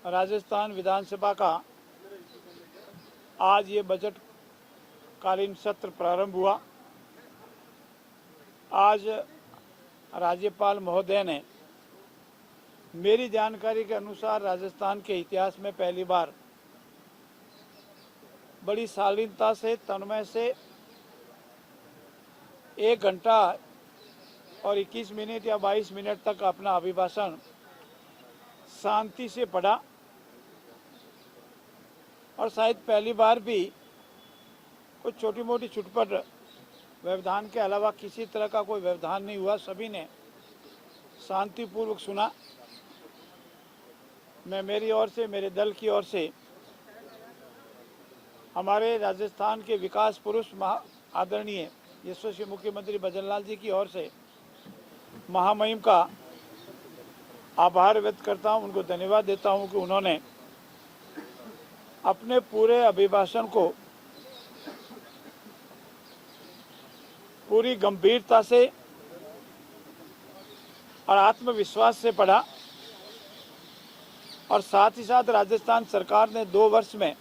राजस्थान विधानसभा का आज ये बजट कालीन सत्र प्रारंभ हुआ। आज राज्यपाल महोदय ने मेरी जानकारी के अनुसार राजस्थान के इतिहास में पहली बार बड़ी शालीनता से तन्मय से 1 घंटा और 21 मिनट या 22 मिनट तक अपना अभिभाषण शांति से पढ़ा और शायद पहली बार भी कुछ छोटी मोटी चुटपट व्यवधान के अलावा किसी तरह का कोई व्यवधान नहीं हुआ। सभी ने शांतिपूर्वक सुना। मैं मेरी ओर से, मेरे दल की ओर से हमारे राजस्थान के विकास पुरुष आदरणीय यशस्वी मुख्यमंत्री भजन लाल जी की ओर से महामहिम का आभार व्यक्त करता हूं, उनको धन्यवाद देता हूं कि उन्होंने अपने पूरे अभिभाषण को पूरी गंभीरता से और आत्मविश्वास से पढ़ा और साथ ही साथ राजस्थान सरकार ने 2 वर्ष में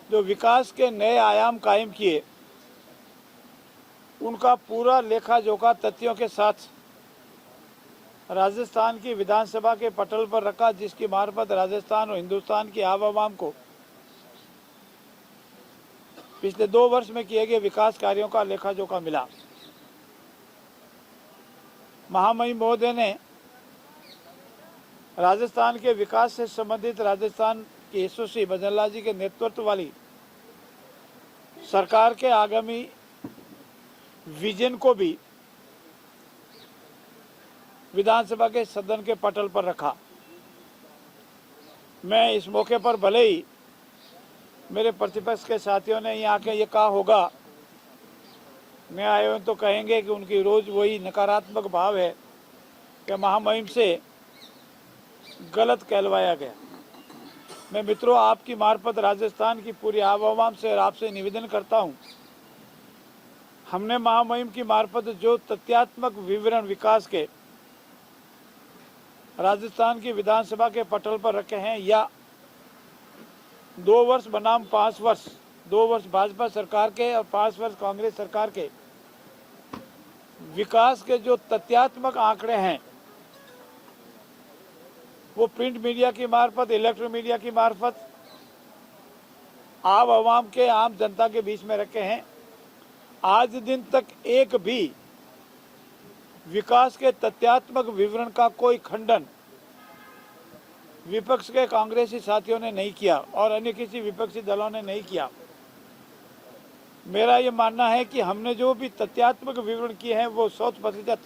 जो विकास के नए आयाम कायम किए उनका पूरा लेखा जोखा तथ्यों के साथ राजस्थान की विधानसभा के पटल पर रखा, जिसकी मार्फत राजस्थान और हिंदुस्तान की आवाम को पिछले 2 वर्ष में किए गए विकास कार्यों का लेखा जोखा मिला। महामहिम महोदय ने राजस्थान के विकास से संबंधित राजस्थान के यशस्वी भजन लाल जी के नेतृत्व वाली सरकार के आगामी विजन को भी विधानसभा के सदन के पटल पर रखा। मैं इस मौके पर भले ही मेरे प्रतिपक्ष के साथियों ने यहाँ आके ये कहा होगा, मैं आए हुए तो कहेंगे कि उनकी रोज वही नकारात्मक भाव है कि महामहिम से गलत कहलवाया गया। मैं मित्रों आपकी मार्फत राजस्थान की पूरी आवाम से और आपसे निवेदन करता हूँ, हमने महामहिम की मार्फत जो तथ्यात्मक विवरण विकास के राजस्थान की विधानसभा के पटल पर रखे हैं, या 2 वर्ष बनाम 5 वर्ष, 2 वर्ष भाजपा सरकार के और 5 वर्ष कांग्रेस सरकार के विकास के जो तथ्यात्मक आंकड़े हैं वो प्रिंट मीडिया की मार्फत, इलेक्ट्रॉनिक मीडिया की मार्फत आवाम के, आम जनता के बीच में रखे हैं। आज दिन तक एक भी विकास के तथ्यात्मक विवरण का कोई खंडन विपक्ष के कांग्रेसी साथियों ने नहीं किया और अन्य किसी विपक्षी दलों ने नहीं किया। मेरा ये मानना है कि हमने जो भी तथ्यात्मक विवरण किए हैं वो 100%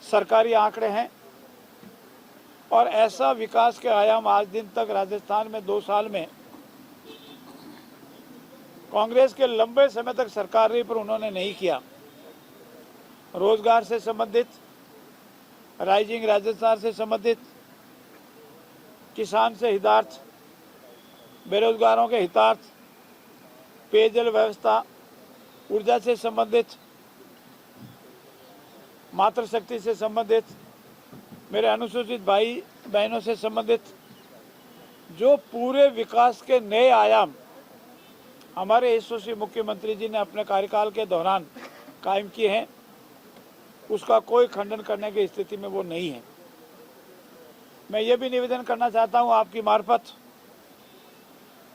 सरकारी आंकड़े हैं और ऐसा विकास के आयाम आज दिन तक राजस्थान में 2 साल में कांग्रेस के लंबे समय तक सरकार रही पर उन्होंने नहीं किया। रोजगार से संबंधित, राइजिंग राजस्थान से संबंधित, किसान से हितार्थ, बेरोजगारों के हितार्थ, पेयजल व्यवस्था, ऊर्जा से संबंधित, मातृशक्ति से संबंधित, मेरे अनुसूचित भाई बहनों से संबंधित जो पूरे विकास के नए आयाम हमारे यशस्वी मुख्यमंत्री जी ने अपने कार्यकाल के दौरान कायम किए हैं, उसका कोई खंडन करने की स्थिति में वो नहीं है। मैं ये भी निवेदन करना चाहता हूँ आपकी मार्फत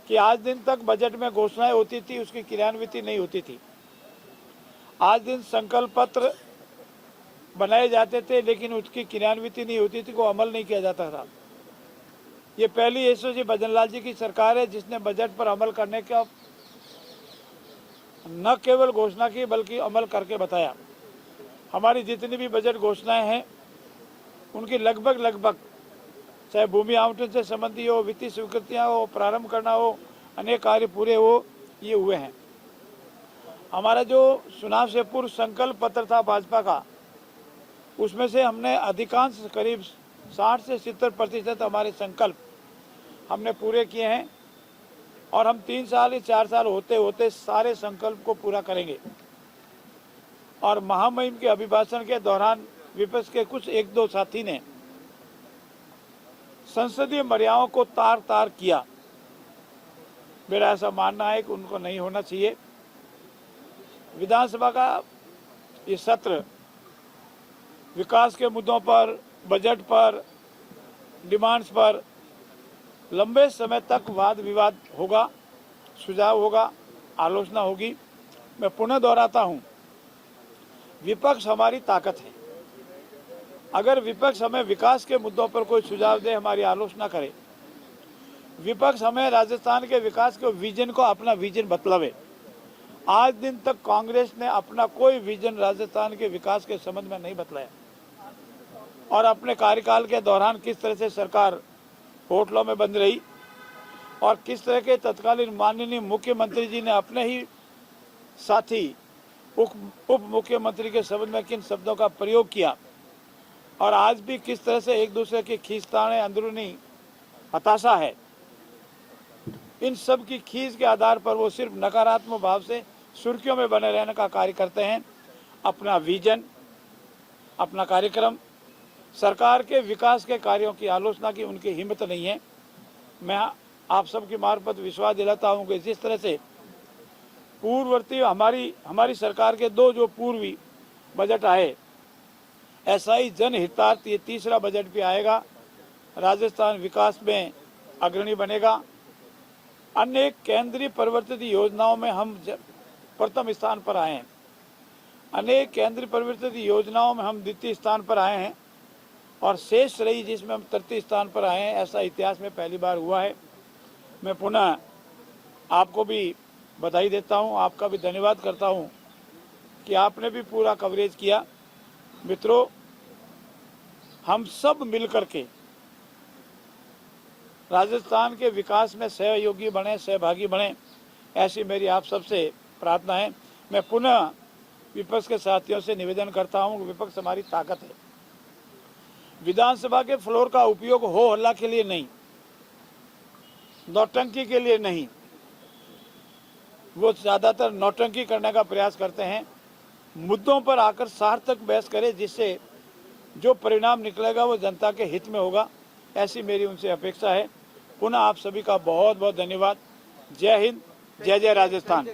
कि आज दिन तक बजट में घोषणाएं होती थी, उसकी क्रियान्विति नहीं होती थी। आज दिन संकल्प पत्र बनाए जाते थे लेकिन उसकी क्रियान्विति नहीं होती थी, को अमल नहीं किया जाता था। ये पहली यशस्वी भजन लाल जी की सरकार है जिसने बजट पर अमल करने का न केवल घोषणा की बल्कि अमल करके बताया। हमारी जितनी भी बजट घोषणाएं हैं उनकी लगभग चाहे भूमि आवंटन से संबंधी हो, वित्तीय स्वीकृतियां हो, प्रारंभ करना हो, अनेक कार्य पूरे हो, ये हुए हैं। हमारा जो चुनाव से पूर्व संकल्प पत्र था भाजपा का, उसमें से हमने अधिकांश करीब 60 से 70% हमारे संकल्प हमने पूरे किए हैं और हम 3 साल या 4 साल होते होते सारे संकल्प को पूरा करेंगे। और महामहिम के अभिभाषण के दौरान विपक्ष के कुछ 1-2 साथी ने संसदीय मर्यादाओं को तार तार किया। मेरा ऐसा मानना है कि उनको नहीं होना चाहिए। विधानसभा का ये सत्र विकास के मुद्दों पर, बजट पर, डिमांड्स पर लंबे समय तक वाद विवाद होगा, सुझाव होगा, आलोचना होगी। मैं पुनः दोहराता हूं, विपक्ष हमारी ताकत है। अगर विपक्ष हमें विकास के मुद्दों पर कोई सुझाव दे, हमारी आलोचना करे, विपक्ष हमें राजस्थान के विकास के विजन को अपना विजन बतलावे। आज दिन तक कांग्रेस ने अपना कोई विजन राजस्थान के विकास के संबंध में नहीं बतलाया और अपने कार्यकाल के दौरान किस तरह से सरकार होटलों में बंद रही और किस तरह के तत्कालीन माननीय मुख्यमंत्री जी ने अपने ही साथी उप मुख्यमंत्री के संबंध में किन शब्दों का प्रयोग किया और आज भी किस तरह से एक दूसरे की खींचताने, अंदरूनी हताशा है। इन सब की खींच के आधार पर वो सिर्फ नकारात्मक भाव से सुर्खियों में बने रहने का कार्य करते हैं। अपना विजन, अपना कार्यक्रम, सरकार के विकास के कार्यों की आलोचना की उनकी हिम्मत नहीं है। मैं आप सबकी मार्फत विश्वास दिलाता हूं कि जिस तरह से पूर्ववर्ती हमारी सरकार के दो जो पूर्वी बजट आए, ऐसा ही जनहितार्थ ये तीसरा बजट भी आएगा। राजस्थान विकास में अग्रणी बनेगा। अन्य केंद्रीय परिवर्तित योजनाओं में हम प्रथम स्थान पर आए हैं, अनेक केंद्रीय परिवर्तित योजनाओं में हम द्वितीय स्थान पर आए हैं और शेष रही जिसमें हम तृतीय स्थान पर आए हैं, ऐसा इतिहास में पहली बार हुआ है। मैं पुनः आपको भी बधाई देता हूं, आपका भी धन्यवाद करता हूं कि आपने भी पूरा कवरेज किया। मित्रों, हम सब मिलकर के राजस्थान के विकास में सहयोगी बने, सहभागी बने, ऐसी मेरी आप सबसे प्रार्थना है। मैं पुनः विपक्ष के साथियों से निवेदन करता हूं कि विपक्ष हमारी ताकत है। विधानसभा के फ्लोर का उपयोग हो हल्ला के लिए नहीं, नौटंकी के लिए नहीं, वो ज़्यादातर नौटंकी करने का प्रयास करते हैं। मुद्दों पर आकर सार्थक बहस करें जिससे जो परिणाम निकलेगा वो जनता के हित में होगा, ऐसी मेरी उनसे अपेक्षा है। पुनः आप सभी का बहुत बहुत धन्यवाद। जय हिंद, जय जय राजस्थान।